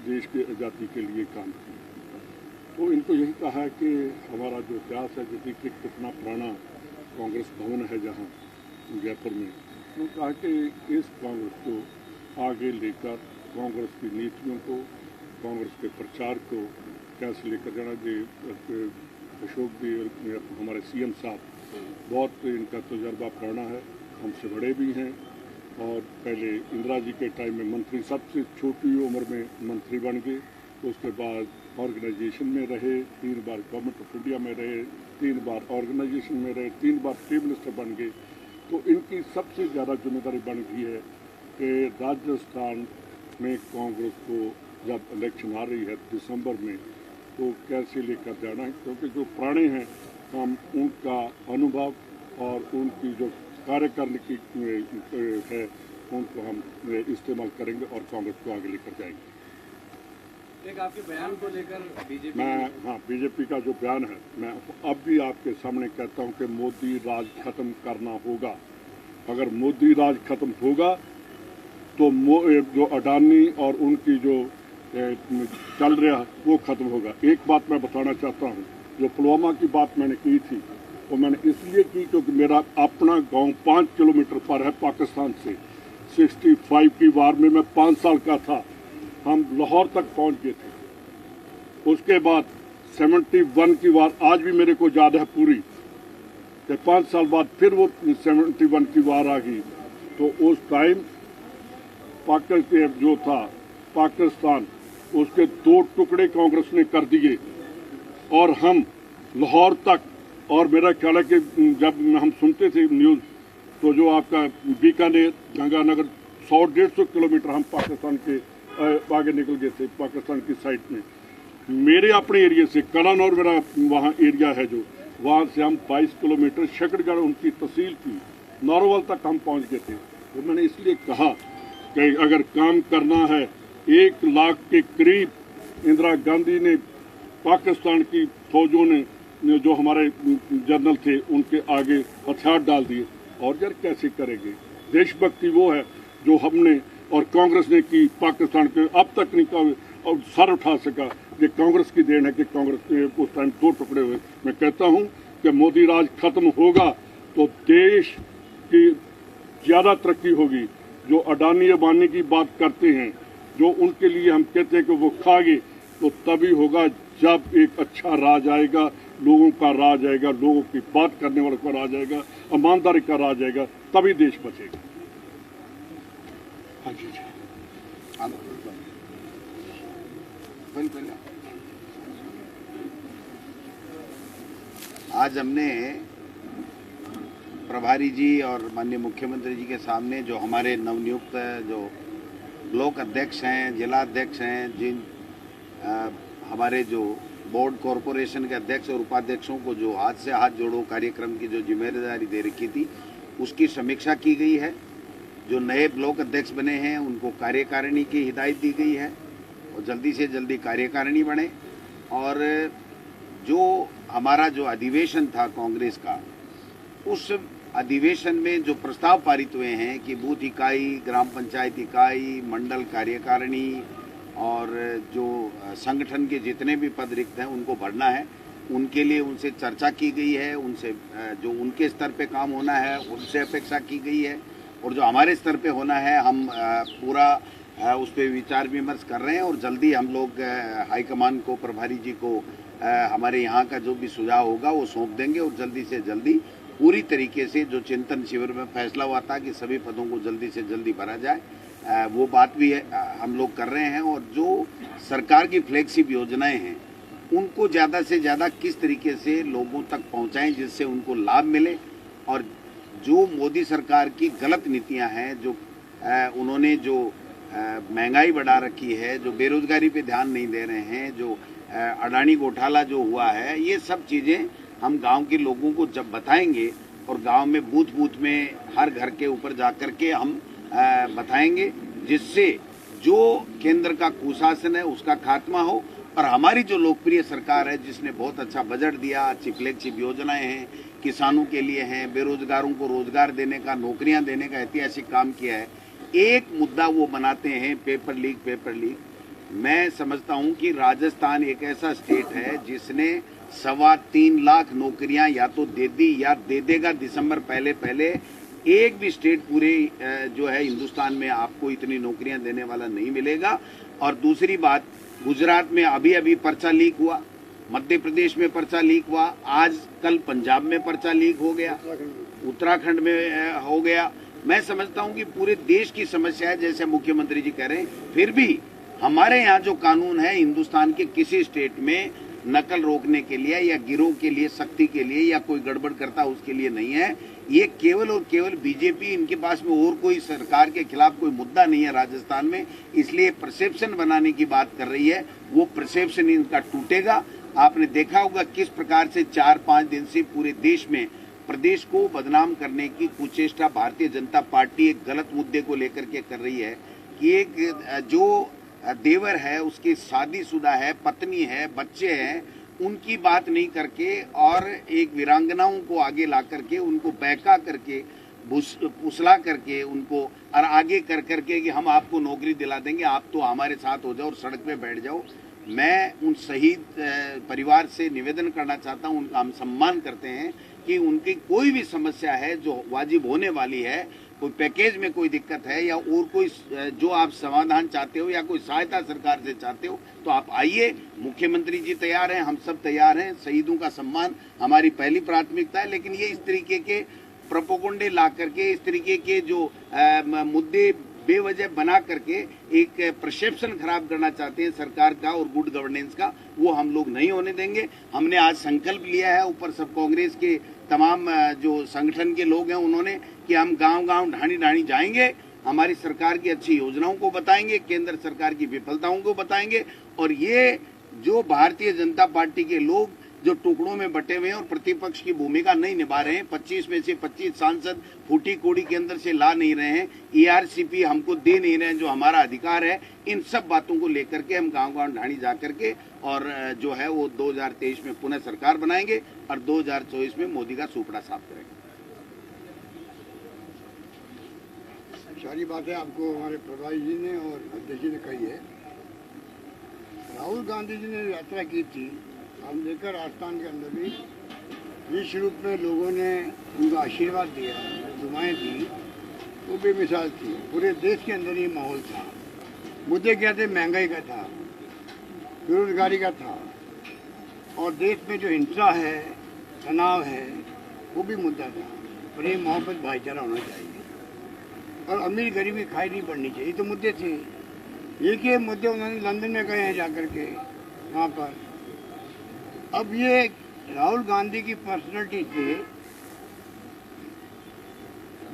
देश की आज़ादी के लिए काम किया। तो इनको यही कहा है कि हमारा जो इतिहास है, जैसे कि कितना पुराना कांग्रेस भवन है जहाँ जयपुर में, तो कहा कि इस कांग्रेस को आगे लेकर कांग्रेस की नीतियों को, कांग्रेस के प्रचार को कैसे लेकर जाना। जी अशोक जी हमारे सीएम साहब बहुत इनका तजर्बा पुराना है, हमसे बड़े भी हैं और पहले इंदिरा जी के टाइम में मंत्री, सबसे छोटी उम्र में मंत्री बन गए। उसके बाद ऑर्गेनाइजेशन में रहे, 3 बार गवर्नमेंट ऑफ इंडिया में रहे, 3 बार ऑर्गेनाइजेशन में रहे, 3 बार चीफ मिनिस्टर बन गए। तो इनकी सबसे ज़्यादा जिम्मेदारी बन गई है कि राजस्थान में कांग्रेस को जब इलेक्शन आ रही है दिसंबर में, तो कैसे लेकर जाना है, क्योंकि जो पुराने हैं हम उनका अनुभव और उनकी जो कार्य करने की है उनको हम इस्तेमाल करेंगे और कांग्रेस को आगे लेकर जाएंगे। एक आपके बयान को लेकर बीजेपी, बीजेपी का जो बयान है, मैं अब भी आपके सामने कहता हूं कि मोदी राज खत्म करना होगा। अगर मोदी राज खत्म होगा तो जो अडानी और उनकी जो चल रहा है वो खत्म होगा। एक बात मैं बताना चाहता हूं, जो पुलवामा की बात मैंने की थी वो मैंने इसलिए की क्योंकि मेरा अपना गांव 5 किलोमीटर पर है पाकिस्तान से। 65 की वार में मैं 5 साल का था, हम लाहौर तक पहुंच गए थे। उसके बाद 71 की वार आज भी मेरे को याद है पूरी, कि 5 साल बाद फिर वो 71 की वार आ गई। तो उस टाइम पाकिस्तान जो था पाकिस्तान, उसके 2 टुकड़े कांग्रेस ने कर दिए और हम लाहौर तक, और मेरा ख्याल है कि जब हम सुनते थे न्यूज़ तो जो आपका बीकानेर गंगानगर 100-150 किलोमीटर हम पाकिस्तान के आगे निकल गए थे, पाकिस्तान की साइड में। मेरे अपने एरिया से कलन और मेरा वहाँ एरिया है जो, वहाँ से हम 22 किलोमीटर शकरगढ़ उनकी तहसील की नारोवाल तक हम पहुँच गए थे। तो मैंने इसलिए कहा कि अगर काम करना है, 1 लाख के करीब इंदिरा गांधी ने, पाकिस्तान की फौजों ने, जो हमारे जनरल थे उनके आगे हथियार डाल दिए। और यार कैसे करेंगे? देशभक्ति वो है जो हमने और कांग्रेस ने की पाकिस्तान के, अब तक नहीं और सर उठा सका। ये कांग्रेस की देन है कि कांग्रेस के उस टाइम 2 टुकड़े हुए। मैं कहता हूं कि मोदी राज खत्म होगा तो देश की ज़्यादा तरक्की होगी। जो अडानी अबानी की बात करते हैं, जो उनके लिए हम कहते हैं कि वो खागे, तो तभी होगा जब एक अच्छा राज आएगा, लोगों का राज आएगा, लोगों की बात करने वालों का राज आएगा, ईमानदारी का राज आएगा, तभी देश बचेगा। हाँ जी जी। आज हमने प्रभारी जी और माननीय मुख्यमंत्री जी के सामने जो हमारे नवनियुक्त जो ब्लॉक अध्यक्ष हैं, जिला अध्यक्ष हैं, जिन हमारे जो बोर्ड कॉरपोरेशन के अध्यक्ष और उपाध्यक्षों को जो हाथ से हाथ जोड़ो कार्यक्रम की जो जिम्मेदारी दे रखी थी, उसकी समीक्षा की गई है। जो नए ब्लॉक अध्यक्ष बने हैं उनको कार्यकारिणी की हिदायत दी गई है और जल्दी से जल्दी कार्यकारिणी बने। और जो हमारा जो अधिवेशन था कांग्रेस का, उस अधिवेशन में जो प्रस्ताव पारित हुए हैं कि बूथ इकाई, ग्राम पंचायत इकाई, मंडल कार्यकारिणी और जो संगठन के जितने भी पद रिक्त हैं उनको भरना है, उनके लिए उनसे चर्चा की गई है। उनसे जो उनके स्तर पे काम होना है उनसे अपेक्षा की गई है, और जो हमारे स्तर पे होना है हम पूरा उस पर विचार विमर्श कर रहे हैं। और जल्दी हम लोग हाईकमान को, प्रभारी जी को हमारे यहाँ का जो भी सुझाव होगा वो सौंप देंगे और जल्दी से जल्दी पूरी तरीके से जो चिंतन शिविर में फैसला हुआ था कि सभी पदों को जल्दी से जल्दी भरा जाए, वो बात भी हम लोग कर रहे हैं। और जो सरकार की फ्लैगशिप योजनाएं हैं उनको ज़्यादा से ज़्यादा किस तरीके से लोगों तक पहुंचाएं जिससे उनको लाभ मिले, और जो मोदी सरकार की गलत नीतियां हैं, जो उन्होंने जो महंगाई बढ़ा रखी है, जो बेरोजगारी पे ध्यान नहीं दे रहे हैं, जो अडानी घोटाला जो हुआ है, ये सब चीज़ें हम गांव के लोगों को जब बताएंगे और गांव में बूथ बूथ में हर घर के ऊपर जाकर के हम बताएंगे, जिससे जो केंद्र का कुशासन है उसका खात्मा हो। और हमारी जो लोकप्रिय सरकार है जिसने बहुत अच्छा बजट दिया, अच्छी फ्लैगशिप योजनाएं हैं, किसानों के लिए हैं, बेरोजगारों को रोजगार देने का, नौकरियां देने का ऐतिहासिक काम किया है। एक मुद्दा वो बनाते हैं पेपर लीक, मैं समझता हूं कि राजस्थान एक ऐसा स्टेट है जिसने 3.25 लाख नौकरियां या तो दे दी या दे देगा दिसंबर पहले। एक भी स्टेट पूरे जो है हिंदुस्तान में आपको इतनी नौकरियां देने वाला नहीं मिलेगा। और दूसरी बात, गुजरात में अभी पर्चा लीक हुआ, मध्य प्रदेश में पर्चा लीक हुआ, आज कल पंजाब में पर्चा लीक हो गया, उत्तराखंड में हो गया। मैं समझता हूं कि पूरे देश की समस्या है, जैसे मुख्यमंत्री जी कह रहे हैं। फिर भी हमारे यहाँ जो कानून है, हिंदुस्तान के किसी स्टेट में नकल रोकने के लिए या गिरोह के लिए, सख्ती के लिए या कोई गड़बड़ करता उसके लिए नहीं है। ये केवल और केवल बीजेपी, इनके पास में और कोई सरकार के खिलाफ कोई मुद्दा नहीं है राजस्थान में, इसलिए परसेप्शन बनाने की बात कर रही है। वो परसेप्शन इनका टूटेगा। आपने देखा होगा किस प्रकार से 4-5 दिन से पूरे देश में प्रदेश को बदनाम करने की कुचेष्टा भारतीय जनता पार्टी एक गलत मुद्दे को लेकर के कर रही है कि एक जो देवर है उसकी शादीशुदा है, पत्नी है, बच्चे हैं, उनकी बात नहीं करके और एक वीरांगनाओं को आगे ला करके उनको बहका करके फुसला करके उनको और आगे कर करके कि हम आपको नौकरी दिला देंगे, आप तो हमारे साथ हो जाओ और सड़क पे बैठ जाओ। मैं उन शहीद परिवार से निवेदन करना चाहता हूं, उनका हम सम्मान करते हैं कि उनकी कोई भी समस्या है जो वाजिब होने वाली है, कोई पैकेज में कोई दिक्कत है या और कोई जो आप समाधान चाहते हो या कोई सहायता सरकार से चाहते हो तो आप आइए। मुख्यमंत्री जी तैयार हैं, हम सब तैयार हैं। शहीदों का सम्मान हमारी पहली प्राथमिकता है। लेकिन ये इस तरीके के प्रोपोगंडे ला करके, इस तरीके के जो मुद्दे बेवजह बना करके एक परसेप्शन खराब करना चाहते हैं सरकार का और गुड गवर्नेंस का, वो हम लोग नहीं होने देंगे। हमने आज संकल्प लिया है, ऊपर सब कांग्रेस के तमाम जो संगठन के लोग हैं उन्होंने, कि हम गांव-गांव, ढाणी-ढाणी जाएंगे, हमारी सरकार की अच्छी योजनाओं को बताएंगे, केंद्र सरकार की विफलताओं को बताएंगे। और ये जो भारतीय जनता पार्टी के लोग जो टुकड़ों में बटे हुए हैं और प्रतिपक्ष की भूमिका नहीं निभा रहे हैं, 25 में से 25 सांसद फूटी कोड़ी के अंदर से ला नहीं रहे हैं, ERCP हमको दे नहीं रहे हैं जो हमारा अधिकार है, इन सब बातों को लेकर के हम गांव-गांव ढाणी जा करके और जो है वो 2023 में पुनः सरकार बनाएंगे और 2024 में मोदी का सुपड़ा साफ करेंगे। सारी बातें आपको हमारे प्रभारी जी ने और अध्यक्ष जी ने कही है। राहुल गांधी जी ने यात्रा की थी, हम देखकर राजस्थान के अंदर भी विश्व रूप में लोगों ने उनका आशीर्वाद दिया, दुआएं दी, वो बेमिसाल थी। पूरे देश के अंदर ये माहौल था। मुद्दे क्या थे? महंगाई का था, बेरोजगारी का था, और देश में जो हिंसा है, तनाव है, वो भी मुद्दा था। प्रेम, मोहब्बत, भाईचारा होना चाहिए और अमीर गरीबी खाई नहीं पड़नी चाहिए, तो मुद्दे थे। ये मुद्दे उन्होंने लंदन में कहे हैं जाकर के वहाँ पर। अब ये राहुल गांधी की पर्सनैलिटी से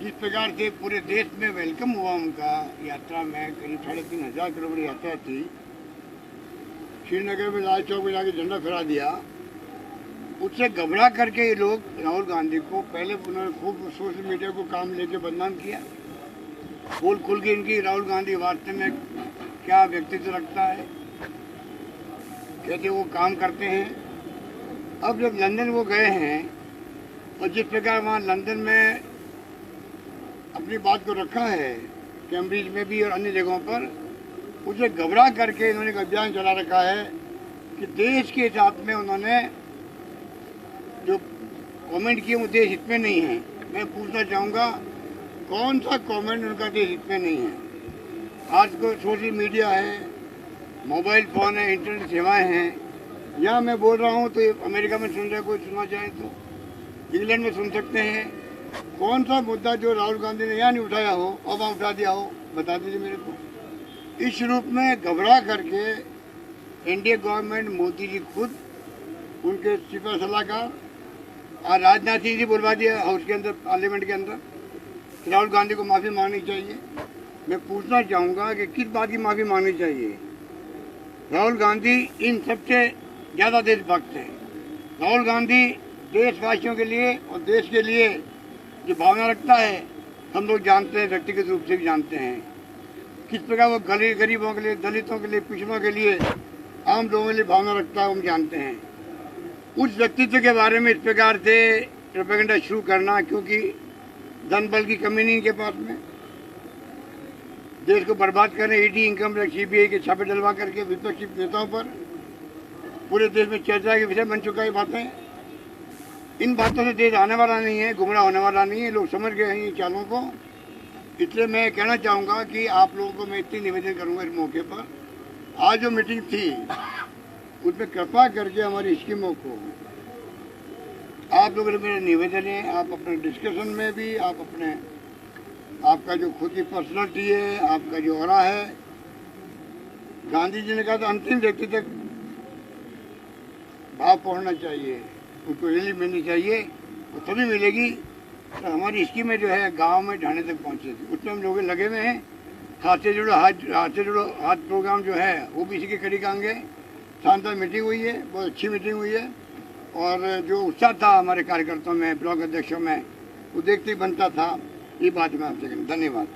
जिस प्रकार से पूरे देश में वेलकम हुआ उनका यात्रा में, करीब 3,500 किलोमीटर यात्रा थी, श्रीनगर में लाल चौक में जाके झंडा फहरा दिया, उससे घबरा करके ये लोग राहुल गांधी को पहले उन्होंने खूब सोशल मीडिया को काम लेके बदनाम किया, बोल खुल के इनकी राहुल गांधी वास्तव में क्या व्यक्तित्व रखता है, कैसे वो काम करते हैं। अब जब लंदन वो गए हैं और जिस प्रकार वहाँ लंदन में अपनी बात को रखा है, कैम्ब्रिज में भी और अन्य जगहों पर, उसे घबरा करके इन्होंने एक अभियान चला रखा है कि देश के हिसाब में उन्होंने जो कमेंट किए वो देश हित में नहीं है। मैं पूछना चाहूँगा कौन सा कमेंट उनका देश हित में नहीं है? आज को सोशल मीडिया है, मोबाइल फ़ोन है, इंटरनेट सेवाएं हैं। यहाँ मैं बोल रहा हूँ तो अमेरिका में सुन रहा, कोई सुनना चाहे तो इंग्लैंड में सुन सकते हैं। कौन सा मुद्दा जो राहुल गांधी ने यहाँ नहीं उठाया हो और वहाँ उठा दिया हो, बता दीजिए मेरे को। इस रूप में घबरा करके एनडीए गवर्नमेंट, मोदी जी खुद, उनके सिपा सलाहकार और राजनाथ सिंह जी बुलवा दिया हाउस के अंदर, पार्लियामेंट के अंदर, राहुल गांधी को माफ़ी मांगनी चाहिए। मैं पूछना चाहूँगा कि किस बात की माफ़ी मांगनी चाहिए? राहुल गांधी इन सबसे ज़्यादा देशभक्त है। राहुल गांधी देशवासियों के लिए और देश के लिए जो भावना रखता है, हम लोग जानते हैं, व्यक्तिगत रूप से भी जानते हैं किस प्रकार वो गरीबों के लिए, दलितों के लिए, पिछड़ों के लिए, आम लोगों के लिए भावना रखता है, हम जानते हैं। उस व्यक्तित्व के बारे में इस प्रकार से प्रोपेगेंडा शुरू करना, क्योंकि धन बल की कमी नहीं इनके पास में, देश को बर्बाद कर रहे हैं। ईडी, इनकम टैक्स, सीबीआई के छापे डलवा करके विपक्षी नेताओं पर पूरे देश में चर्चा के विषय बन चुका है बातें। इन बातों से देश आने वाला नहीं है, गुमराह होने वाला नहीं है। लोग समझ गए हैं इन चालों को। इसलिए मैं कहना चाहूँगा कि आप लोगों को मैं इतनी निवेदन करूँगा इस मौके पर, आज जो मीटिंग थी उसमें कृपा करके हमारी स्कीमों को आप लोगों ने, मेरा निवेदन है, आप अपने डिस्कशन में भी, आप अपने, आपका जो खुद की पर्सनलिटी है, आपका जो ऑरा है, गांधी जी ने कहा था अंतिम व्यक्ति तक भाव पहुंचना चाहिए, उसको रिलीफ मिलनी चाहिए, और तभी मिलेगी। तो हमारी स्कीमें जो है गांव में ढाणे तक पहुंचेगी, उसमें हम लोग लगे हुए हैं। हाथ से जुड़ो हाथ प्रोग्राम जो है वो भी इसी के कड़ी आएंगे। शानदार मीटिंग हुई है, बहुत अच्छी मीटिंग हुई है, और जो उत्साह था हमारे कार्यकर्ताओं में, ब्लॉक अध्यक्षों में, वो देखते ही बनता था। ये बात मैं आपसे कहूँ। धन्यवाद।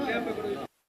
क्या पकड़ो